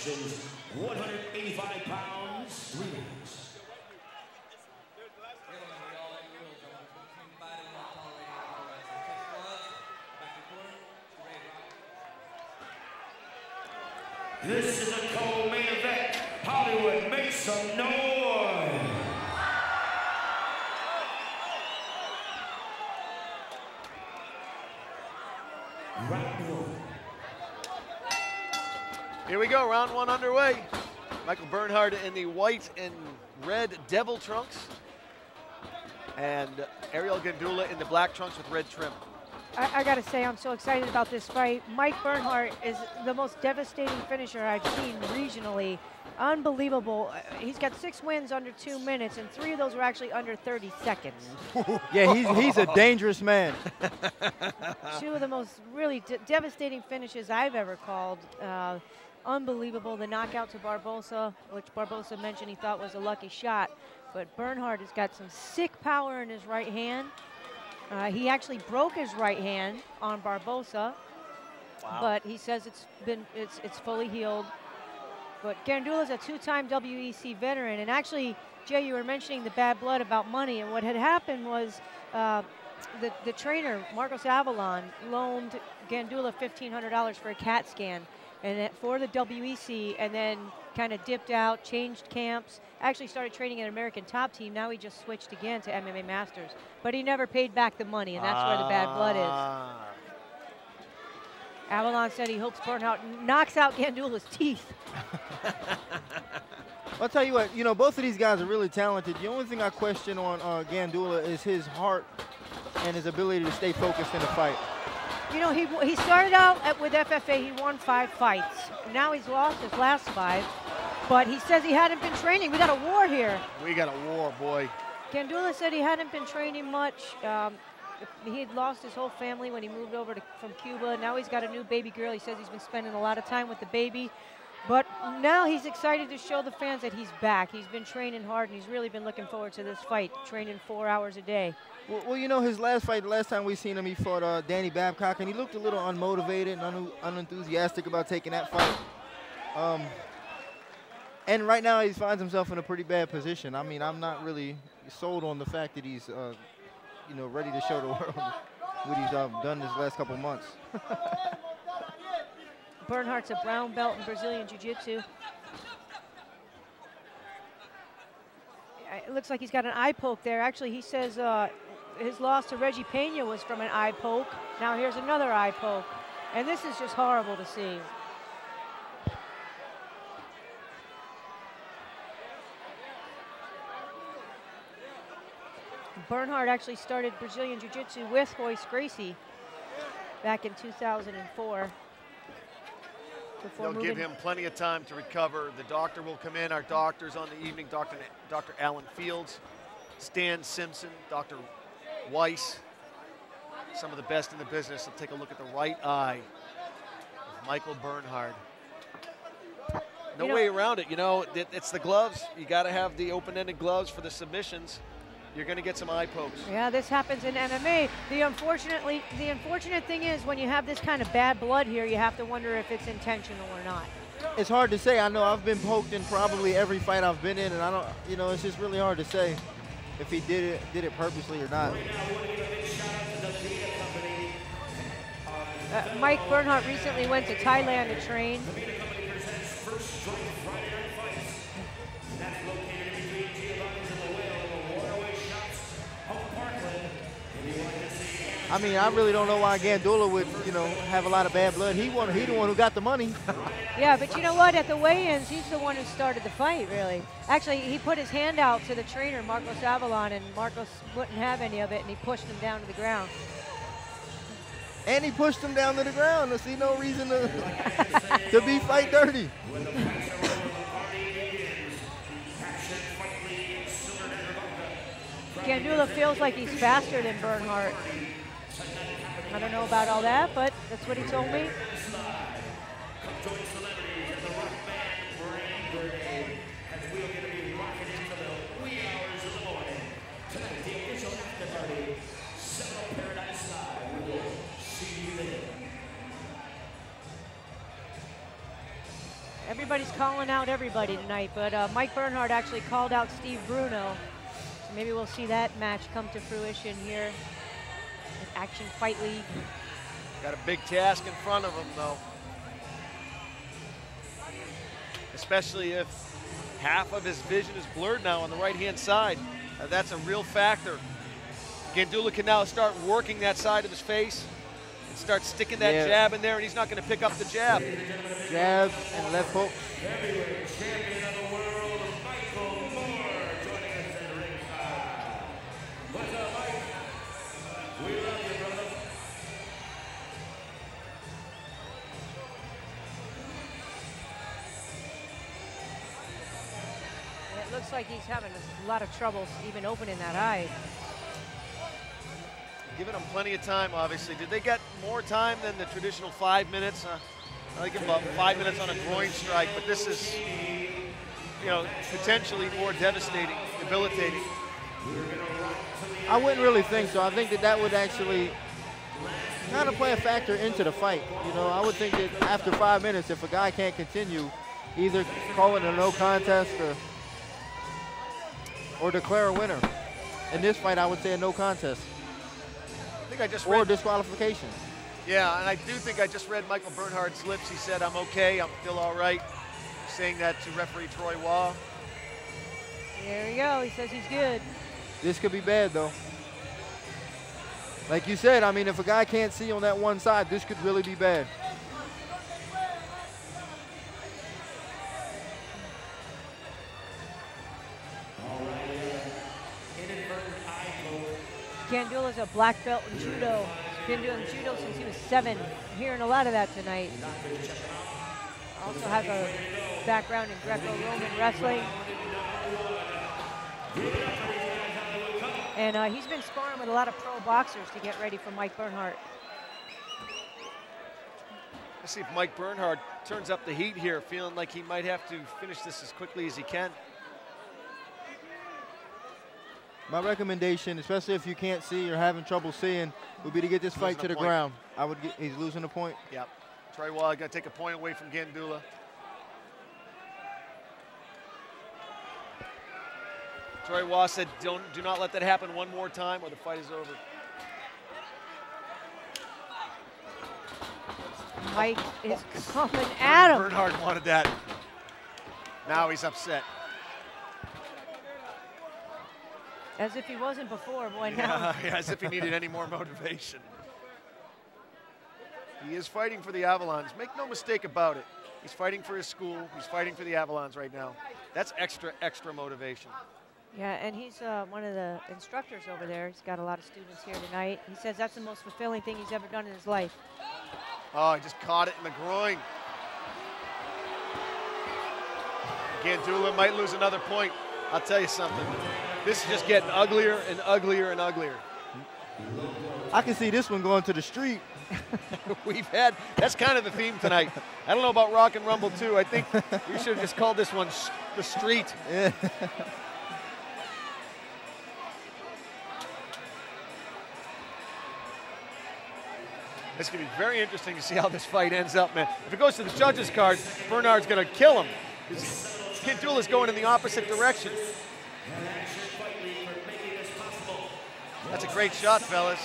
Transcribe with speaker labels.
Speaker 1: sections, 185 pounds, 3 rounds. This is a co-main event. Hollywood, make some noise. Round one.
Speaker 2: Here we go, round one underway. Michael Bernhard in the white and red devil trunks, and Ariel Gandulla in the black trunks with red trim.
Speaker 3: I gotta say, I'm so excited about this fight. Mike Bernhardt is the most devastating finisher I've seen regionally. Unbelievable. He's got 6 wins under 2 minutes, and 3 of those were actually under 30 seconds.
Speaker 4: Yeah, he's a dangerous man.
Speaker 3: 2 of the most really devastating finishes I've ever called. Unbelievable. The knockout to Barbosa, which Barbosa mentioned he thought was a lucky shot. But Bernhardt has got some sick power in his right hand. He actually broke his right hand on Barbosa, but he says it's fully healed. But Gandulla's a 2-time WEC veteran, and actually, Jay, you were mentioning the bad blood about money, and what had happened was the trainer, Marcos Avalon, loaned Gandulla $1,500 for a CAT scan, and for the WEC, and then kind of dipped out, changed camps, actually started training at American Top Team. Now he just switched again to MMA Masters. But he never paid back the money, and that's where the bad blood is. Avalon said he hopes Bernhardt knocks out Gandulla's teeth.
Speaker 4: I'll tell you what, you know, both of these guys are really talented. The only thing I question on Gandulla is his heart and his ability to stay focused in the fight.
Speaker 3: You know, he started out with FFA, he won 5 fights. Now he's lost his last 5, but he says he hadn't been training. We got a war here.
Speaker 2: We got a war, boy.
Speaker 3: Gandulla said he hadn't been training much. He had lost his whole family when he moved over from Cuba. Now he's got a new baby girl. He says he's been spending a lot of time with the baby. But now he's excited to show the fans that he's back. He's been training hard, and he's really been looking forward to this fight, training 4 hours a day.
Speaker 4: Well, you know, his last fight, the last time we seen him, he fought Danny Babcock, and he looked a little unmotivated and unenthusiastic about taking that fight. And right now he finds himself in a pretty bad position. I mean, I'm not really sold on the fact that he's, you know, ready to show the world what he's done this last couple months.
Speaker 3: Bernhardt's a brown belt in Brazilian Jiu-Jitsu. It looks like he's got an eye poke there. Actually, he says his loss to Reggie Pena was from an eye poke. Now here's another eye poke. And this is just horrible to see. Bernhardt actually started Brazilian Jiu-Jitsu with Royce Gracie back in 2004.
Speaker 2: They'll give him plenty of time to recover. The doctor will come in. Our doctors on the evening, Dr. Alan Fields, Stan Simpson, Dr. Weiss, some of the best in the business. They'll take a look at the right eye of Michael Bernhard. No way around it. You know, it's the gloves. You got to have the open-ended gloves for the submissions. You're going to get some eye pokes. Yeah,
Speaker 3: this happens in MMA. The unfortunate thing is when you have this kind of bad blood here, you have to wonder if it's intentional or not.
Speaker 4: It's hard to say. I know I've been poked in probably every fight I've been in, and I don't, you know, it's just really hard to say if he did it purposely or not.
Speaker 3: Mike Bernhardt recently went to Thailand to train.
Speaker 4: I mean, I really don't know why Gandulla would, you know, have a lot of bad blood. He the one who got the money.
Speaker 3: Yeah, but you know what? At the weigh-ins, he's the one who started the fight, really. Actually, he put his hand out to the trainer, Marcos Avalon, and Marcos wouldn't have any of it, and he pushed him down to the ground.
Speaker 4: And he pushed him down to the ground. I see no reason to be fight dirty.
Speaker 3: Gandulla feels like he's faster than Bernhardt. I don't know about all that, but that's what he told me. Everybody's calling out everybody tonight, but Mike Bernhardt actually called out Steve Bruno. So maybe we'll see that match come to fruition here in Action Fight League.
Speaker 2: Got a big task in front of him, though. Especially if half of his vision is blurred now on the right-hand side. That's a real factor. Gandulla can now start working that side of his face and start sticking that jab in there, and he's not going to pick up the jab.
Speaker 4: Jab and left hook.
Speaker 1: Heavyweight champion of the world, Michael Moore, joining us at ringside. What's up, Mike? We love you, brother.
Speaker 3: And it looks like he's having a lot of trouble even opening that eye.
Speaker 2: Giving them plenty of time, obviously. Did they get more time than the traditional 5 minutes? I give them about 5 minutes on a groin strike, but this is, you know, potentially more devastating, debilitating.
Speaker 4: I wouldn't really think so. I think that that would actually kind of play a factor into the fight. You know, I would think that after 5 minutes, if a guy can't continue, either call it a no contest or declare a winner. In this fight, I would say a no contest.
Speaker 2: I think I just
Speaker 4: or
Speaker 2: read
Speaker 4: disqualification.
Speaker 2: Yeah, and I do think I just read Michael Bernhardt's lips. He said, I'm okay, I'm still all right. Saying that to referee Troy Waugh.
Speaker 3: There we go, he says he's good.
Speaker 4: This could be bad, though. Like you said, I mean, if a guy can't see on that one side, this could really be bad.
Speaker 3: Gandulla's a black belt in judo. He's been doing judo since he was 7. I'm hearing a lot of that tonight. Also has a background in Greco-Roman wrestling. And he's been sparring with a lot of pro boxers to get ready for Mike Bernhardt.
Speaker 2: Let's see if Mike Bernhardt turns up the heat here, feeling like he might have to finish this as quickly as he can.
Speaker 4: My recommendation, especially if you can't see or having trouble seeing, would be to get this fight to the ground. He's losing a point.
Speaker 2: Yep. Troy Waugh got to take a point away from Gandulla. Troy Waugh said, do not let that happen one more time or the fight is over.
Speaker 3: Mike is coming at him.
Speaker 2: Bernhardt wanted that. Now he's upset.
Speaker 3: As if he wasn't before, boy, now.
Speaker 2: Yeah, as if he needed any more motivation. He is fighting for the Avalons. Make no mistake about it. He's fighting for his school. He's fighting for the Avalons right now. That's extra motivation.
Speaker 3: Yeah, and he's one of the instructors over there. He's got a lot of students here tonight. He says that's the most fulfilling thing he's ever done in his life.
Speaker 2: Oh, he just caught it in the groin. Gandulla might lose another point. I'll tell you something. This is just getting uglier and uglier and uglier.
Speaker 4: I can see this one going to the street.
Speaker 2: That's kind of the theme tonight. I don't know about Rock and Rumble too. I think we should have just called this one the street.
Speaker 4: Yeah.
Speaker 2: It's going to be very interesting to see how this fight ends up, man. If it goes to the judges' card, Bernhardt's going to kill him. Gandulla's going in the opposite direction. That's a great shot, fellas.